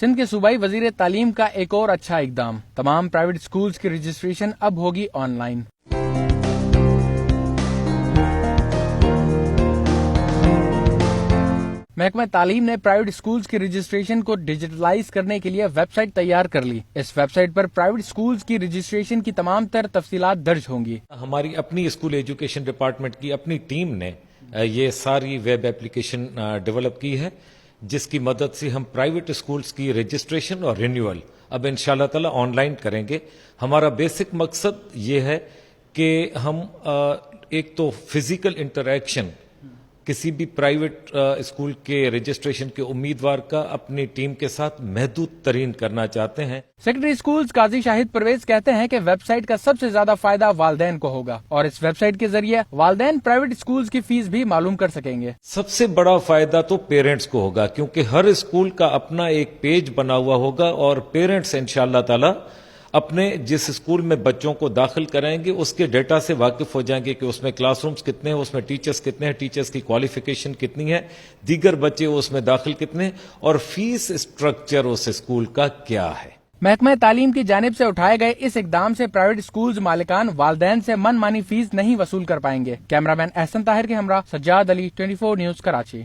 سندھ کے صوبائی وزیر تعلیم کا ایک اور اچھا اقدام، تمام پرائیویٹ اسکولز کی رجسٹریشن اب ہوگی آن لائن۔ محکمہ تعلیم نے پرائیویٹ اسکولز کی رجسٹریشن کو ڈیجیٹلائز کرنے کے لیے ویب سائٹ تیار کر لی۔ اس ویب سائٹ پر پرائیویٹ اسکولز کی رجسٹریشن کی تمام تر تفصیلات درج ہوں گی۔ ہماری اپنی اسکول ایجوکیشن ڈپارٹمنٹ کی اپنی ٹیم نے یہ ساری ویب ایپلیکیشن ڈیولپ کی ہے، جس کی مدد سے ہم پرائیویٹ اسکولز کی رجسٹریشن اور رینیول اب انشاءاللہ تعالی آن لائن کریں گے۔ ہمارا بیسک مقصد یہ ہے کہ ہم ایک تو فزیکل انٹریکشن کسی بھی پرائیویٹ اسکول کے رجسٹریشن کے امیدوار کا اپنی ٹیم کے ساتھ محدود ترین کرنا چاہتے ہیں۔ سیکرٹری اسکولز قاضی شاہد پرویز کہتے ہیں کہ ویب سائٹ کا سب سے زیادہ فائدہ والدین کو ہوگا، اور اس ویب سائٹ کے ذریعے والدین پرائیویٹ اسکولز کی فیس بھی معلوم کر سکیں گے۔ سب سے بڑا فائدہ تو پیرنٹس کو ہوگا، کیونکہ ہر اسکول کا اپنا ایک پیج بنا ہوا ہوگا، اور پیرنٹس انشاءاللہ تعالی اپنے جس اسکول میں بچوں کو داخل کرائیں گے اس کے ڈیٹا سے واقف ہو جائیں گے کہ اس میں کلاس رومز کتنے ہیں، اس میں ٹیچرز کتنے ہیں، ٹیچرز کی کوالیفیکیشن کتنی ہے، دیگر بچے اس میں داخل کتنے ہیں، اور فیس اسٹرکچر اس اسکول کا کیا ہے۔ محکمہ تعلیم کی جانب سے اٹھائے گئے اس اقدام سے پرائیویٹ اسکولز مالکان والدین سے من مانی فیس نہیں وصول کر پائیں گے۔ کیمرہ مین احسن طاہر کے ہمراہ سجاد علی، 24 نیوز کراچی۔